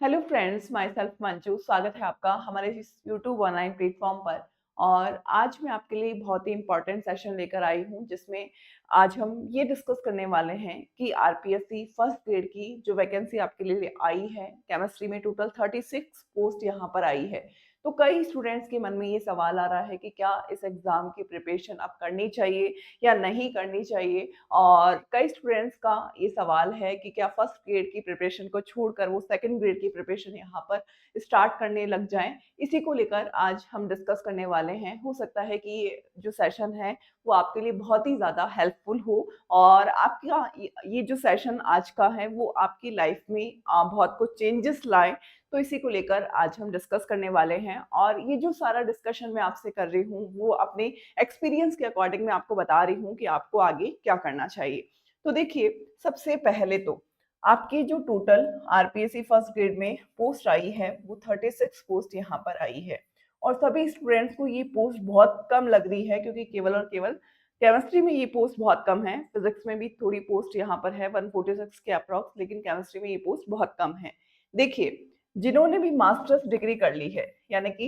Hello friends, my self Manju. स्वागत है आपका हमारे इस यूट्यूब ऑनलाइन प्लेटफॉर्म पर। और आज मैं आपके लिए बहुत ही इंपॉर्टेंट सेशन लेकर आई हूं, जिसमें आज हम ये डिस्कस करने वाले हैं कि आरपीएससी फर्स्ट ग्रेड की जो वैकेंसी आपके लिए आई है केमिस्ट्री में, टोटल 36 पोस्ट यहां पर आई है। तो कई स्टूडेंट्स के मन में ये सवाल आ रहा है कि क्या इस एग्जाम की प्रिपरेशन अब करनी चाहिए या नहीं करनी चाहिए। और कई स्टूडेंट्स का ये सवाल है कि क्या फर्स्ट ग्रेड की प्रिपरेशन को छोड़कर वो सेकंड ग्रेड की प्रिपरेशन यहाँ पर स्टार्ट करने लग जाएं। इसी को लेकर आज हम डिस्कस करने वाले हैं। हो सकता है कि ये जो सेशन है वो आपके लिए बहुत ही ज़्यादा हेल्पफुल हो, और आपका ये जो सेशन आज का है वो आपकी लाइफ में बहुत कुछ चेंजेस लाए। तो इसी को लेकर आज हम डिस्कस करने वाले हैं, और ये जो सारा डिस्कशन मैं आपसे कर रही हूँ वो अपने एक्सपीरियंस के अकॉर्डिंग मैं आपको बता रही हूँ कि आपको आगे क्या करना चाहिए। तो देखिए, सबसे पहले तो आपकी जो टोटल आरपीएससी फर्स्ट ग्रेड में पोस्ट आई है वो 36 पोस्ट यहाँ पर आई है। और सभी स्टूडेंट्स को ये पोस्ट बहुत कम लग रही है, क्योंकि केवल और केवल केमिस्ट्री में ये पोस्ट बहुत कम है। फिजिक्स में भी थोड़ी पोस्ट यहाँ पर है 146 के अप्रॉक्स, लेकिन केमिस्ट्री में ये पोस्ट बहुत कम है। देखिए, जिन्होंने भी मास्टर्स डिग्री कर ली है, यानी कि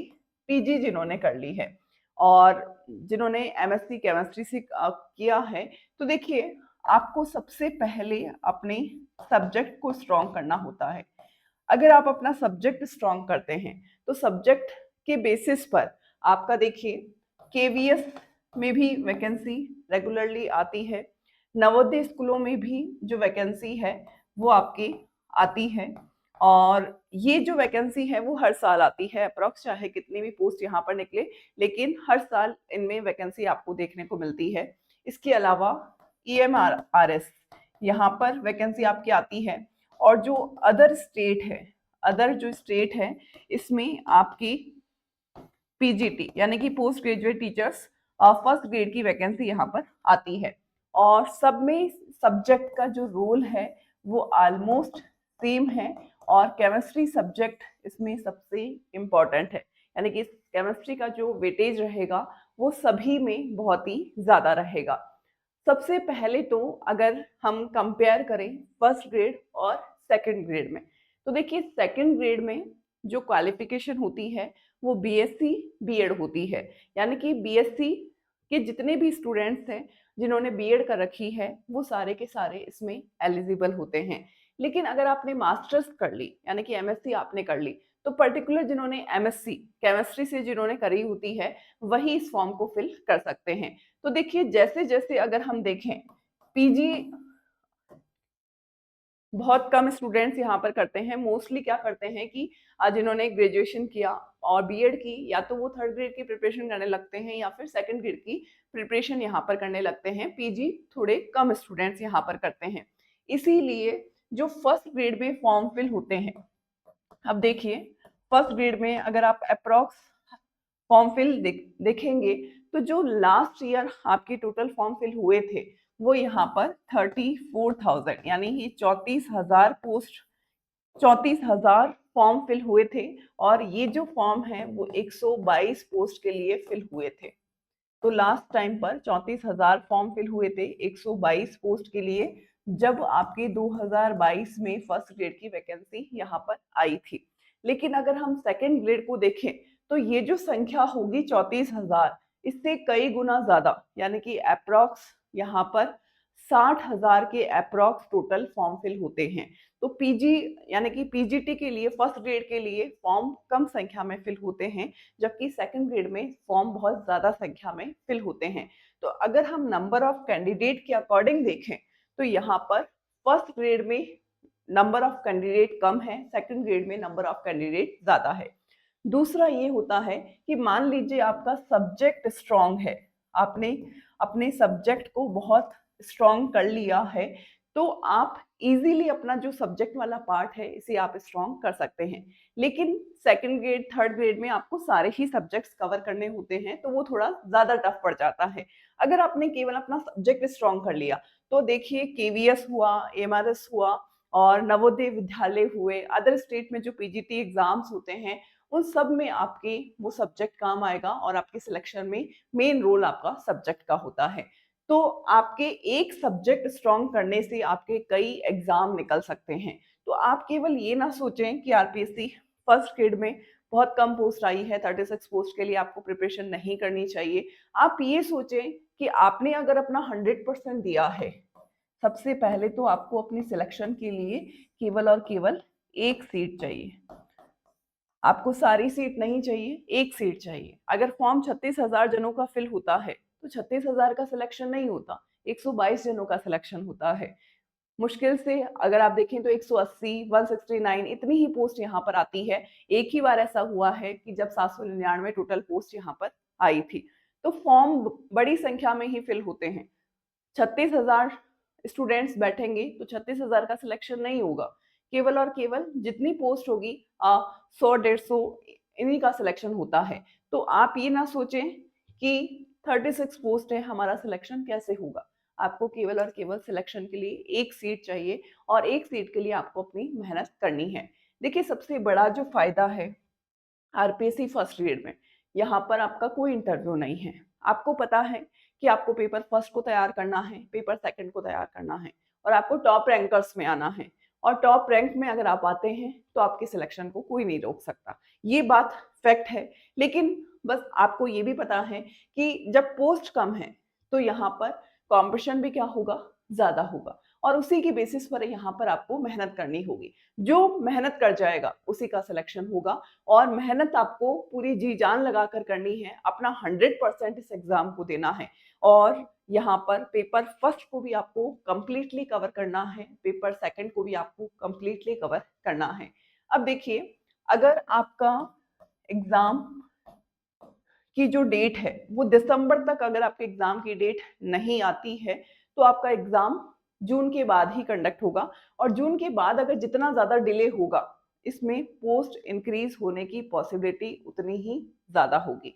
पीजी जिन्होंने कर ली है, और जिन्होंने एमएससी केमिस्ट्री से किया है, तो देखिए, आपको सबसे पहले अपने सब्जेक्ट को स्ट्रॉन्ग करना होता है। अगर आप अपना सब्जेक्ट स्ट्रॉन्ग करते हैं तो सब्जेक्ट के बेसिस पर आपका देखिए केवीएस में भी वैकेंसी रेगुलरली आती है। नवोदय स्कूलों में भी जो वैकेंसी है वो आपकी आती है। और ये जो वैकेंसी है वो हर साल आती है अप्रॉक्स, चाहे कितनी भी पोस्ट यहाँ पर निकले, लेकिन हर साल इनमें वैकेंसी आपको देखने को मिलती है। इसके अलावा ईएमआरएस यहाँ पर वैकेंसी आपकी आती है। और जो अदर स्टेट है, अदर जो स्टेट है, इसमें आपकी पीजीटी यानी कि post graduate teachers first grade की वैकेंसी यहाँ पर आती है। और सब में सब्जेक्ट का जो रोल है वो ऑलमोस्ट सेम है, और केमिस्ट्री सब्जेक्ट इसमें सबसे इम्पॉर्टेंट है। यानी कि केमिस्ट्री का जो वेटेज रहेगा वो सभी में बहुत ही ज़्यादा रहेगा। सबसे पहले तो अगर हम कंपेयर करें फर्स्ट ग्रेड और सेकंड ग्रेड में, तो देखिए सेकंड ग्रेड में जो क्वालिफिकेशन होती है वो बीएससी बीएड होती है। यानी कि बीएससी के जितने भी स्टूडेंट्स हैं जिन्होंने बीएड कर रखी है वो सारे के सारे इसमें एलिजिबल होते हैं। लेकिन अगर आपने मास्टर्स कर ली यानी कि एमएससी आपने कर ली, तो पर्टिकुलर जिन्होंने एमएससी केमिस्ट्री से जिन्होंने करी होती है वही इस फॉर्म को फिल कर सकते हैं। तो देखिए, जैसे जैसे अगर हम देखें, पीजी बहुत कम स्टूडेंट्स यहाँ पर करते हैं। मोस्टली क्या करते हैं कि जिन्होंने ग्रेजुएशन किया और बीएड की, या तो वो थर्ड ग्रेड की प्रिपरेशन करने लगते हैं या फिर सेकंड ग्रेड की प्रिपरेशन यहाँ पर करने लगते हैं। पीजी थोड़े कम स्टूडेंट्स यहाँ पर करते हैं। इसीलिए जो फर्स्ट ग्रेड में फॉर्म फिल होते हैं, अब देखिए फर्स्ट ग्रेड में अगर आप अप्रॉक्स फॉर्म फिल देखेंगे, तो जो लास्ट ईयर आपके टोटल फॉर्म फिल हुए थे वो यहाँ पर 34,000 यानी कि 34,000 पोस्ट, 34,000 फॉर्म फिल हुए थे। और ये जो फॉर्म है वो 122 पोस्ट के लिए फिल हुए थे। तो लास्ट टाइम पर 34,000 फॉर्म फिल हुए थे 122 पोस्ट के लिए, जब आपके 2022 में फर्स्ट ग्रेड की वैकेंसी यहाँ पर आई थी। लेकिन अगर हम सेकंड ग्रेड को देखें तो ये जो संख्या होगी 34,000, इससे कई गुना ज्यादा, यानी कि अप्रॉक्स यहाँ पर 60,000 के अप्रॉक्स टोटल फॉर्म फिल होते हैं। तो पीजी यानी कि पीजीटी के लिए फर्स्ट ग्रेड के लिए फॉर्म कम संख्या में फिल होते हैं, जबकि सेकंड ग्रेड में फॉर्म बहुत ज़्यादा संख्या में फिल होते हैं। तो अगर हम नंबर ऑफ कैंडिडेट के अकॉर्डिंग देखें तो यहाँ पर फर्स्ट ग्रेड में नंबर ऑफ कैंडिडेट कम है, सेकंड ग्रेड में नंबर ऑफ कैंडिडेट ज़्यादा है। दूसरा ये होता है कि मान लीजिए आपका सब्जेक्ट स्ट्रॉन्ग है, आपने अपने सब्जेक्ट को बहुत स्ट्रॉन्ग कर लिया है, तो आप इजीली अपना जो सब्जेक्ट वाला पार्ट है इसे आप स्ट्रॉन्ग कर सकते हैं। लेकिन सेकंड ग्रेड थर्ड ग्रेड में आपको सारे ही सब्जेक्ट्स कवर करने होते हैं, तो वो थोड़ा ज़्यादा टफ पड़ जाता है। अगर आपने केवल अपना सब्जेक्ट स्ट्रॉन्ग कर लिया तो देखिए केवीएस हुआ, एमआरएस हुआ, और नवोदय विद्यालय हुए, अदर स्टेट में जो पीजीटी एग्जाम्स होते हैं उन सब में आपके वो सब्जेक्ट काम आएगा, और आपके सिलेक्शन में मेन रोल आपका सब्जेक्ट का होता है। तो आपके एक सब्जेक्ट स्ट्रॉन्ग करने से आपके कई एग्जाम निकल सकते हैं। तो आप केवल ये ना सोचें कि आरपीएससी फर्स्ट ग्रेड में बहुत कम पोस्ट आई है, 36 पोस्ट के लिए आपको प्रिपरेशन नहीं करनी चाहिए। आप ये सोचें कि आपने अगर अपना 100% दिया है, सबसे पहले तो आपको अपनी सिलेक्शन के लिए केवल और केवल एक सीट चाहिए। आपको सारी सीट नहीं चाहिए, एक सीट चाहिए। अगर फॉर्म 36,000 जनों का फिल होता है तो 36,000 का सिलेक्शन नहीं होता, 122 जनों का सिलेक्शन होता है। मुश्किल से अगर आप देखें तो 180, 169 इतनी ही पोस्ट यहाँ पर आती है। एक ही बार ऐसा हुआ है कि जब 799 टोटल पोस्ट यहाँ पर आई थी। तो फॉर्म बड़ी संख्या में ही फिल होते हैं। 36,000 स्टूडेंट्स बैठेंगे तो 36,000 का सिलेक्शन नहीं होगा। केवल और केवल जितनी पोस्ट होगी 100-150 इन्हीं का सिलेक्शन होता है। तो आप ये ना सोचें कि 36 पोस्ट है, हमारा सिलेक्शन कैसे होगा। आपको केवल और केवल सिलेक्शन के लिए एक सीट चाहिए और एक सीट के लिए आपको अपनी मेहनत करनी है। देखिए, सबसे बड़ा जो फायदा है आरपीएससी फर्स्ट ग्रेड में, यहाँ पर आपका कोई इंटरव्यू नहीं है। आपको पता है कि आपको पेपर फर्स्ट को तैयार करना है, पेपर सेकंड को तैयार करना है और आपको टॉप रैंकर्स में आना है। और टॉप रैंक में अगर आप आते हैं तो आपकी सिलेक्शन को कोई नहीं रोक सकता। ये बात फैक्ट है। लेकिन बस आपको ये भी पता है कि जब पोस्ट कम है तो यहाँ पर कॉम्पिटिशन भी क्या होगा, ज्यादा होगा और उसी की बेसिस पर यहाँ पर आपको मेहनत करनी होगी। जो मेहनत कर जाएगा उसी का सिलेक्शन होगा और मेहनत आपको पूरी जी जान लगाकर करनी है, अपना 100% इस एग्जाम को देना है। और यहाँ पर पेपर फर्स्ट को भी आपको कंप्लीटली कवर करना है, पेपर सेकंड को भी आपको कंप्लीटली कवर करना है। अब देखिए, अगर आपका एग्जाम की जो डेट है वो दिसंबर तक अगर आपके एग्जाम की डेट नहीं आती है तो आपका एग्जाम जून के बाद ही कंडक्ट होगा। और जून के बाद अगर जितना ज्यादा डिले होगा, इसमें पोस्ट इंक्रीज होने की पॉसिबिलिटी उतनी ही ज्यादा होगी।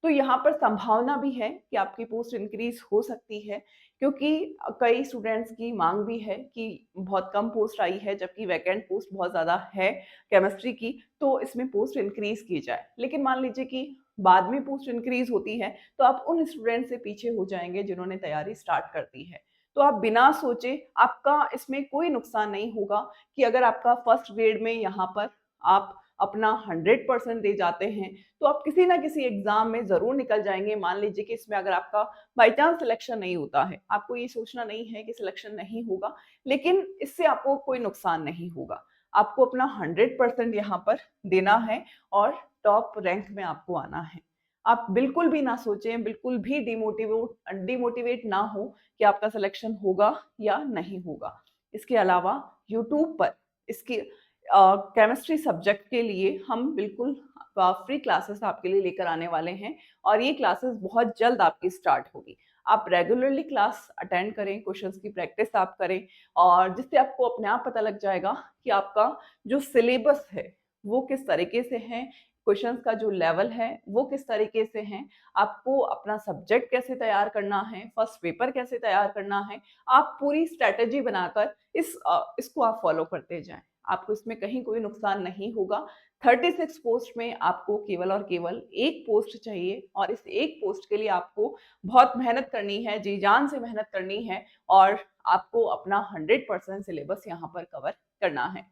तो यहाँ पर संभावना भी है कि आपकी पोस्ट इंक्रीज हो सकती है, क्योंकि कई स्टूडेंट्स की मांग भी है कि बहुत कम पोस्ट आई है जबकि वैकेंट पोस्ट बहुत ज्यादा है केमिस्ट्री की, तो इसमें पोस्ट इंक्रीज की जाए। लेकिन मान लीजिए कि बाद में पोस्ट इंक्रीज होती है तो आप उन स्टूडेंट से पीछे हो जाएंगे जिन्होंने तैयारी स्टार्ट कर दी है। तो आप बिना सोचे, आपका इसमें कोई नुकसान नहीं होगा कि अगर आपका फर्स्ट ग्रेड में यहाँ पर आप अपना 100% दे जाते हैं तो आप किसी ना किसी एग्जाम में जरूर निकल जाएंगे। मान लीजिए कि इसमें अगर आपका बाई चांस सिलेक्शन नहीं होता है, आपको ये सोचना नहीं है कि सिलेक्शन नहीं होगा, लेकिन इससे आपको कोई नुकसान नहीं होगा। आपको अपना 100% यहाँ पर देना है और टॉप रैंक में आपको आना है। आप बिल्कुल भी ना सोचें, बिल्कुल भी डिमोटिवेट ना हो कि आपका सिलेक्शन होगा या नहीं होगा। इसके अलावा यूट्यूब पर इसके केमिस्ट्री सब्जेक्ट के लिए हम बिल्कुल फ्री क्लासेस आपके लिए लेकर आने वाले हैं और ये क्लासेस बहुत जल्द आपकी स्टार्ट होगी। आप रेगुलरली क्लास अटेंड करें, क्वेश्चंस की प्रैक्टिस आप करें और जिससे आपको अपने आप पता लग जाएगा कि आपका जो सिलेबस है वो किस तरीके से है, क्वेश्चंस का जो लेवल है वो किस तरीके से है, आपको अपना सब्जेक्ट कैसे तैयार करना है, फर्स्ट पेपर कैसे तैयार करना है। आप पूरी स्ट्रेटेजी बनाकर इसको आप फॉलो करते जाएं। आपको इसमें कहीं कोई नुकसान नहीं होगा। 36 पोस्ट में आपको केवल और केवल एक पोस्ट चाहिए और इस एक पोस्ट के लिए आपको बहुत मेहनत करनी है, जी जान से मेहनत करनी है और आपको अपना 100% सिलेबस यहाँ पर कवर करना है।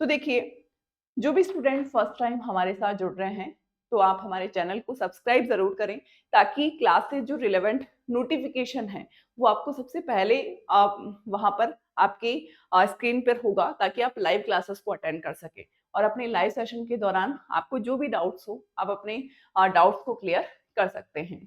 तो देखिए, जो भी स्टूडेंट फर्स्ट टाइम हमारे साथ जुड़ रहे हैं तो आप हमारे चैनल को सब्सक्राइब जरूर करें ताकि क्लासेस जो रिलेवेंट नोटिफिकेशन है वो आपको सबसे पहले वहां पर आपके स्क्रीन पर होगा, ताकि आप लाइव क्लासेस को अटेंड कर सके और अपने लाइव सेशन के दौरान आपको जो भी डाउट्स हो आप अपने डाउट्स को क्लियर कर सकते हैं।